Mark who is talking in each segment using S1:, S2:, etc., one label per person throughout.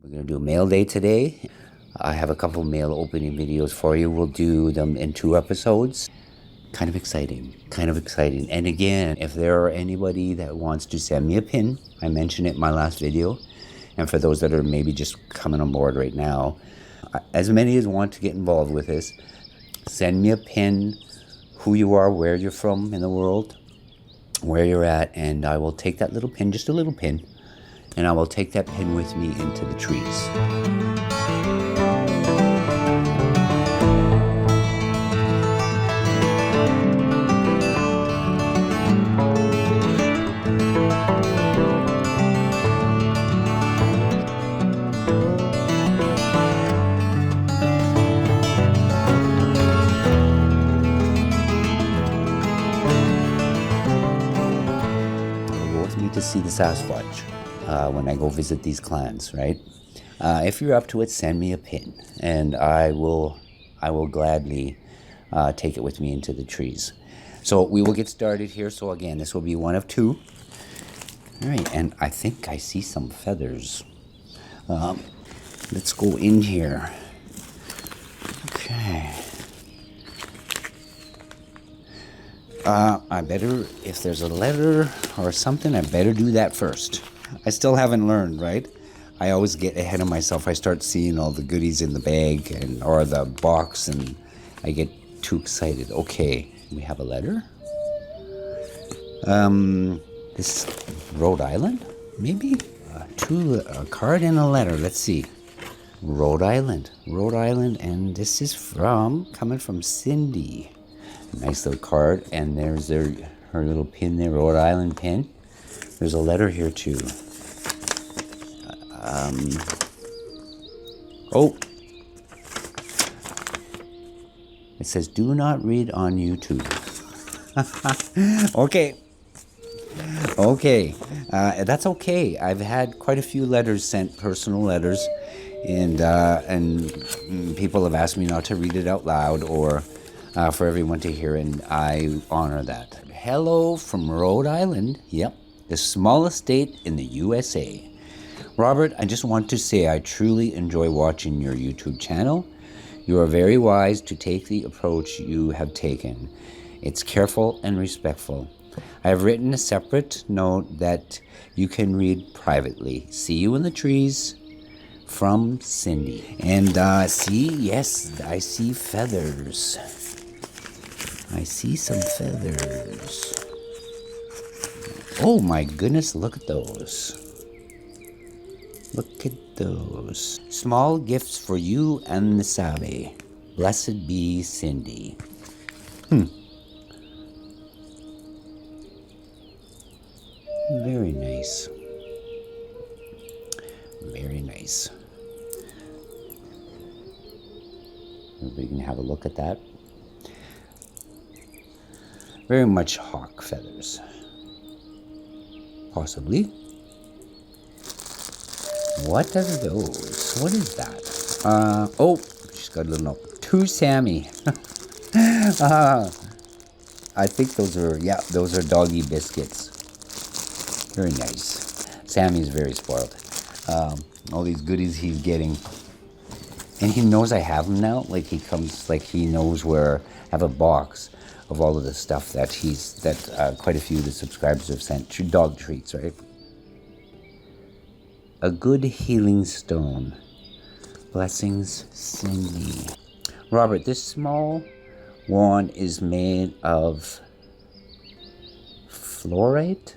S1: We're going to do mail day today. I have a couple mail opening videos for you. We'll do them in 2 episodes. Kind of exciting. And again, if there are anybody that wants to send me a pin, I mentioned it in my last video. And for those that are maybe just coming on board right now, as many as want to get involved with this, send me a pin, who you are, where you're from in the world, where you're at, and I will take that little pin, just a little pin, and I will take that pin with me into the trees. To see the Sasquatch when I go visit these clans, right? If you're up to it, send me a pin, and I will gladly take it with me into the trees. So we will get started here. So again, this will be 1 of 2. All right, and I think I see some feathers. Let's go in here. Okay. I better, if there's a letter or something, I better do that first. I still haven't learned, right? I always get ahead of myself. I start seeing all the goodies in the bag or the box, and I get too excited. Okay, we have a letter. This Rhode Island, maybe? A card and a letter. Let's see. Rhode Island, and this is coming from Cindy. Nice little card, and there's her little pin there, Rhode Island pin. There's a letter here too. It says, "Do not read on YouTube." Okay, that's okay. I've had quite a few letters sent, personal letters, and people have asked me not to read it out loud or for everyone to hear, and I honor that. Hello from Rhode Island. Yep, the smallest state in the USA. Robert, I just want to say I truly enjoy watching your YouTube channel. You are very wise to take the approach you have taken. It's careful and respectful. I have written a separate note that you can read privately. See you in the trees. From Cindy. And yes, I see feathers. I see some feathers. Oh my goodness, look at those. Look at those. Small gifts for you and the Sabe. Blessed be Cindy. Very nice. Very nice. Everybody can have a look at that. Very much hawk feathers. Possibly. What are those? What is that? She's got a little note. To Sammy. I think those are doggy biscuits. Very nice. Sammy's very spoiled. All these goodies he's getting. And he knows I have them now. Like he knows where I have a box of all of the stuff that quite a few of the subscribers have sent. Dog treats, right? A good healing stone. Blessings, Cindy. Robert, this small wand is made of fluorite.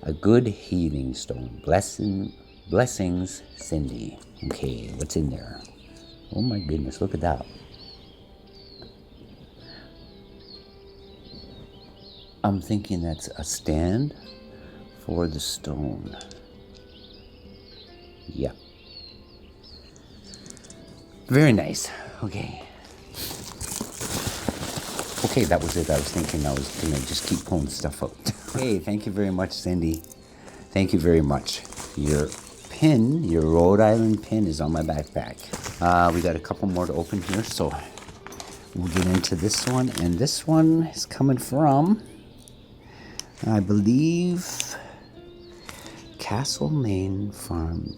S1: A good healing stone. Blessings, Cindy. Okay, what's in there? Oh my goodness, look at that. I'm thinking that's a stand for the stone. Yeah. Very nice. Okay. Okay, that was it. I was thinking I was going to just keep pulling stuff out. Hey, thank you very much, Cindy. Thank you very much. Your pin, your Rhode Island pin is on my backpack. We got a couple more to open here, so we'll get into this one. And this one is coming from, I believe, Castlemaine Farm,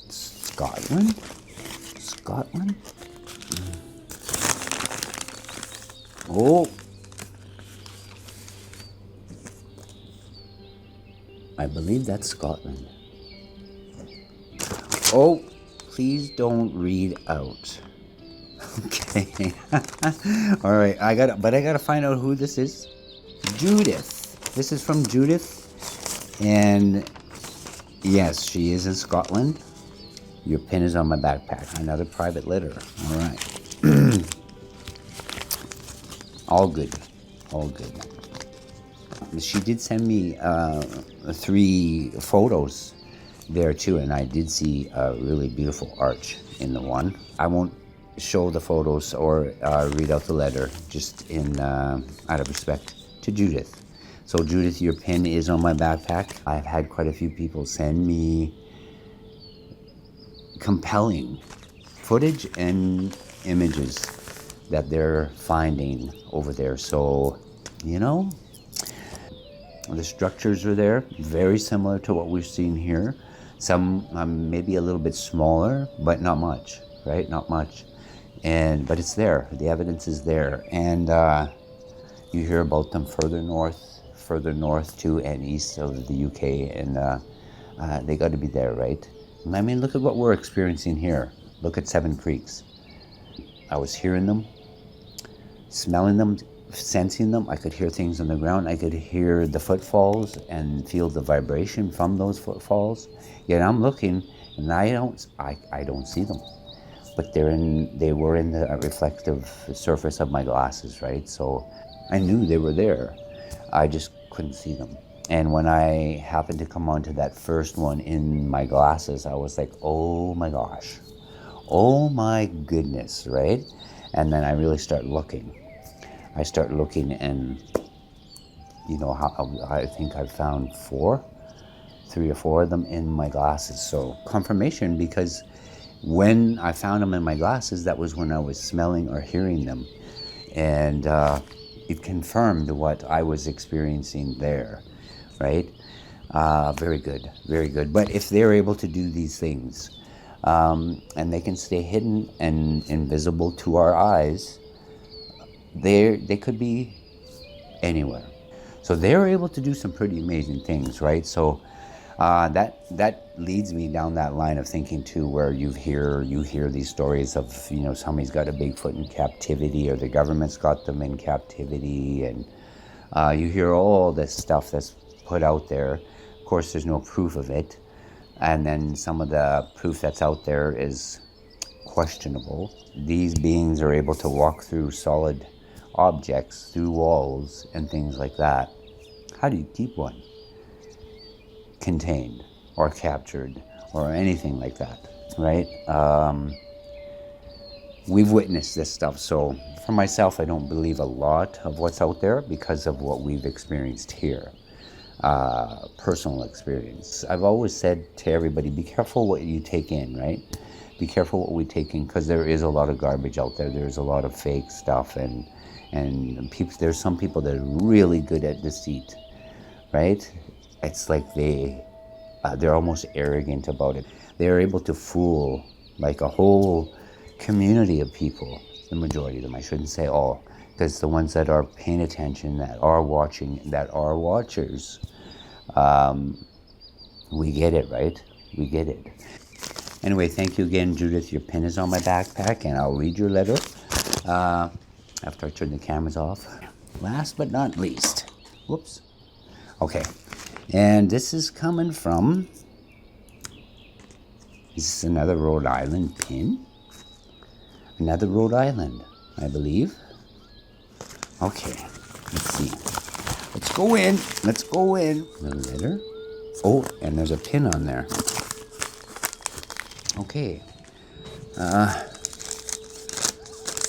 S1: Scotland? Scotland? Oh! I believe that's Scotland. Oh, please don't read out. Okay. All right, I gotta find out who this is. Judith. This is from Judith. And yes, she is in Scotland. Your pin is on my backpack. Another private letter. All right. All good. All good. She did send me 3 photos there too, and I did see a really beautiful arch in the one. I won't show the photos or read out the letter, just in out of respect to Judith. So Judith, your pin is on my backpack. I've had quite a few people send me compelling footage and images that they're finding over there. So, you know, the structures are there, very similar to what we've seen here. Some maybe a little bit smaller, but not much, right? Not much. But it's there. The evidence is there. And you hear about them further north too, and east of the UK, and they got to be there, right? I mean, look at what we're experiencing here. Look at Seven Creeks. I was hearing them, smelling them, sensing them. I could hear things on the ground. I could hear the footfalls and feel the vibration from those footfalls. Yet I'm looking, and I don't see them. But they were in the reflective surface of my glasses, right? So I knew they were there. I just couldn't see them. And when I happened to come onto that first one in my glasses, I was like, oh my gosh, oh my goodness, right? And then I really start looking. I start looking, and you know, I think I've found 3 or 4 of them in my glasses. So confirmation, because when I found them in my glasses, that was when I was smelling or hearing them. And it confirmed what I was experiencing there, right? Very good, very good. But if they're able to do these things, and they can stay hidden and invisible to our eyes, they could be anywhere. So they're able to do some pretty amazing things, right? So that leads me down that line of thinking too, where you hear these stories of, you know, somebody's got a Bigfoot in captivity, or the government's got them in captivity, and you hear all this stuff that's put out there. Of course, there's no proof of it, and then some of the proof that's out there is questionable. These beings are able to walk through solid objects, through walls and things like that. How do you keep one contained or captured or anything like that, right? We've witnessed this stuff. So for myself, I don't believe a lot of what's out there because of what we've experienced here. Personal experience. I've always said to everybody, be careful what you take in, right? Be careful what we take in, because there is a lot of garbage out there. There's a lot of fake stuff, and people, there's some people that are really good at deceit, right? It's like they're almost arrogant about it. They're able to fool like a whole community of people, the majority of them, I shouldn't say all, because the ones that are paying attention, that are watching, that are watchers, we get it, right? We get it. Anyway, thank you again, Judith. Your pen is on my backpack, and I'll read your letter after I turn the cameras off. Last but not least, whoops. Okay, and this is coming from, this is another Rhode Island pin. Another Rhode Island, I believe. Okay, let's see. Let's go in. Let's go in. The letter. Oh, and there's a pin on there. Okay. Let's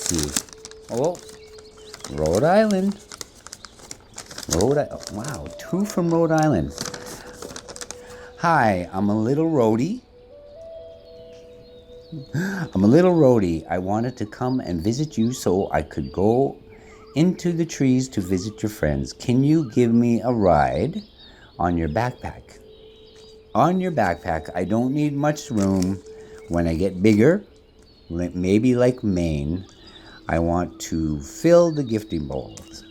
S1: see. Oh, Rhode Island. Wow, 2 from Rhode Island. Hi, I'm a little roadie. I wanted to come and visit you so I could go into the trees to visit your friends. Can you give me a ride on your backpack? on your backpack. I don't need much room. When I get bigger, maybe like Maine, I want to fill the gifting bowls.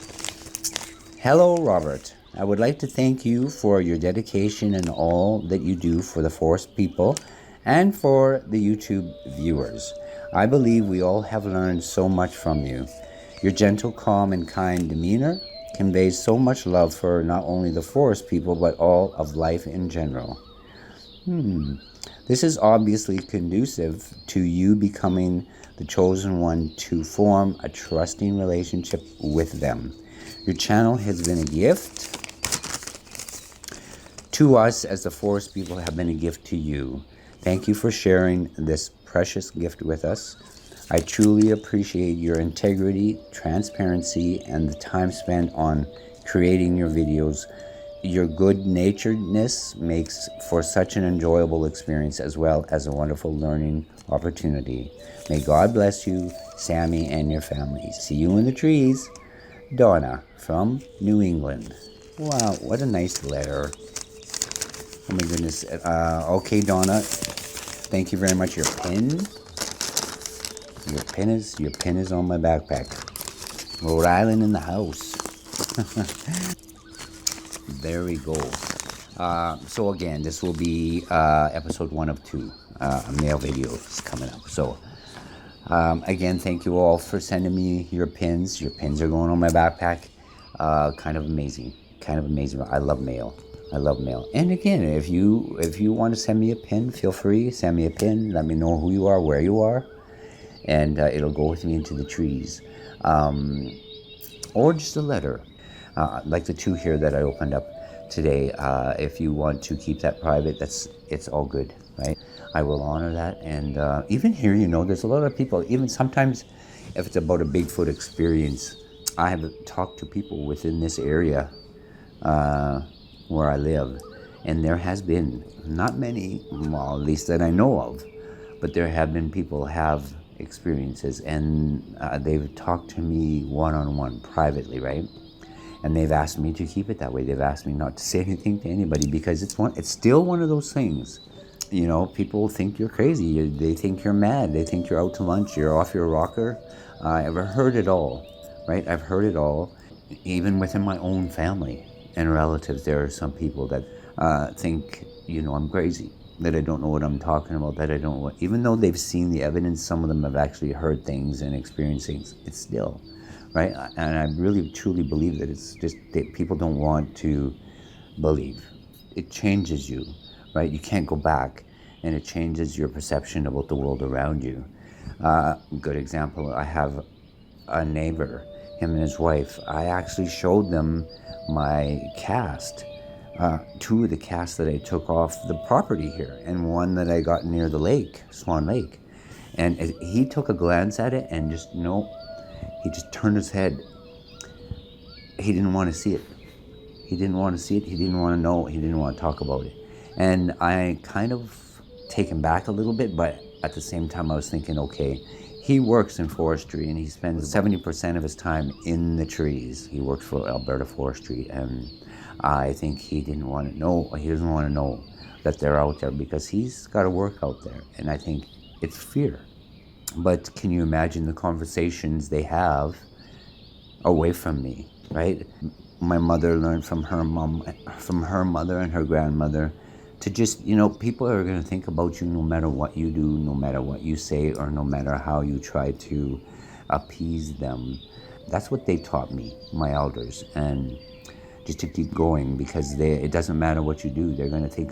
S1: Hello, Robert. I would like to thank you for your dedication and all that you do for the forest people and for the YouTube viewers. I believe we all have learned so much from you. Your gentle, calm, and kind demeanor conveys so much love for not only the forest people but all of life in general. This is obviously conducive to you becoming the chosen one to form a trusting relationship with them. Your channel has been a gift to us as the forest people have been a gift to you. Thank you for sharing this precious gift with us. I truly appreciate your integrity, transparency, and the time spent on creating your videos. Your good-naturedness makes for such an enjoyable experience as well as a wonderful learning opportunity. May God bless you, Sammy, and your family. See you in the trees. Donna from New England. Wow, what a nice letter. Oh my goodness. Okay, Donna. Thank you very much. Your pen. Your pen is on my backpack. Rhode Island in the house. There we go. So again, this will be episode 1 of 2. A mail video is coming up. So again, thank you all for sending me your pins. Your pins are going on my backpack. Kind of amazing. I love mail. And again, if you want to send me a pin, feel free. Send me a pin. Let me know who you are, where you are, and it'll go with me into the trees. Or just a letter, like the 2 here that I opened up today. If you want to keep that private, it's all good, right? I will honor that. And even here, there's a lot of people. Even sometimes, if it's about a Bigfoot experience, I have talked to people within this area where I live, and there has been not many, well, at least that I know of, but there have been people have experiences, and they've talked to me one-on-one privately, right? And they've asked me to keep it that way. They've asked me not to say anything to anybody, because it's still one of those things. People think you're crazy. They think you're mad. They think you're out to lunch. You're off your rocker. I've heard it all, right? I've heard it all. Even within my own family and relatives, there are some people that think, I'm crazy, that I don't know what I'm talking about, that I don't know. Even though they've seen the evidence, some of them have actually heard things and experienced things. It's still, right? And I really, truly believe that it's just that people don't want to believe. It changes you, right? You can't go back, and it changes your perception about the world around you. Good example, I have a neighbor, him and his wife. I actually showed them my cast, 2 of the casts that I took off the property here, and one that I got near the lake, Swan Lake. And he took a glance at it and he just turned his head. He didn't want to see it. He didn't want to see it. He didn't want to know. He didn't want to talk about it. And I kind of taken back a little bit, but at the same time I was thinking, okay, he works in forestry and he spends 70% of his time in the trees. He works for Alberta Forestry, and I think he doesn't want to know that they're out there, because he's got to work out there. And I think it's fear. But can you imagine the conversations they have away from me, right? My mother learned from her mother and her grandmother to just, people are going to think about you no matter what you do, no matter what you say, or no matter how you try to appease them. That's what they taught me, my elders, and just to keep going, because it doesn't matter what you do. They're going to think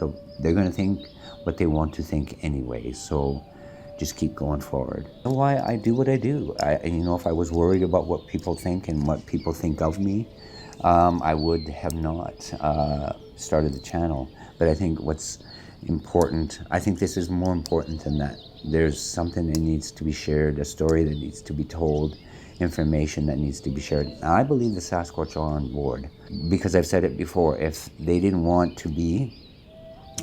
S1: what they want to think anyway. So just keep going forward. That's why I do what I do. If I was worried about what people think and what people think of me, I would have not started the channel. But I think what's important, I think this is more important than that. There's something that needs to be shared, a story that needs to be told, information that needs to be shared. Now, I believe the Sasquatch are on board, because I've said it before. If they didn't want to be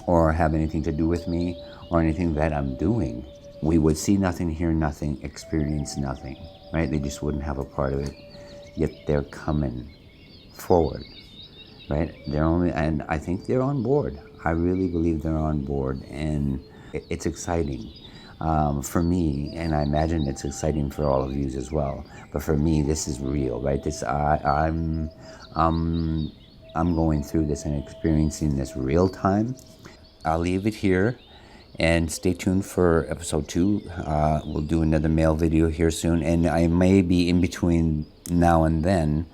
S1: or have anything to do with me or anything that I'm doing, we would see nothing, hear nothing, experience nothing, right? They just wouldn't have a part of it. Yet they're coming forward, right? And I think they're on board. I really believe they're on board, and it's exciting for me, and I imagine it's exciting for all of you as well. But for me, this is real, right? I'm going through this and experiencing this real time. I'll leave it here, and stay tuned for episode 2. We'll do another mail video here soon, and I may be in between now and then.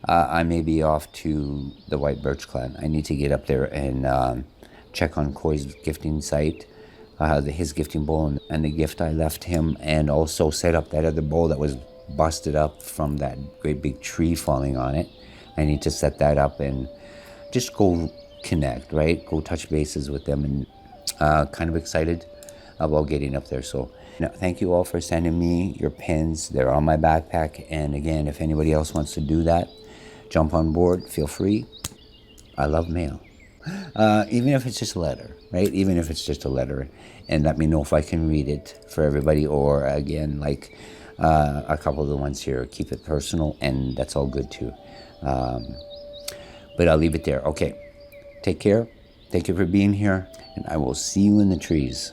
S1: I may be off to the White Birch Clan. I need to get up there and check on Coy's gifting site, his gifting bowl, and the gift I left him, and also set up that other bowl that was busted up from that great big tree falling on it. I need to set that up and just go connect, right? Go touch bases with them, and kind of excited about getting up there. So thank you all for sending me your pins. They're on my backpack. And again, if anybody else wants to do that, jump on board, feel free. I love mail. Even if it's just a letter, right? Even if it's just a letter, and let me know if I can read it for everybody, or again, like a couple of the ones here, keep it personal, and that's all good too. But I'll leave it there. Okay, take care. Thank you for being here, and I will see you in the trees.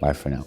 S1: Bye for now.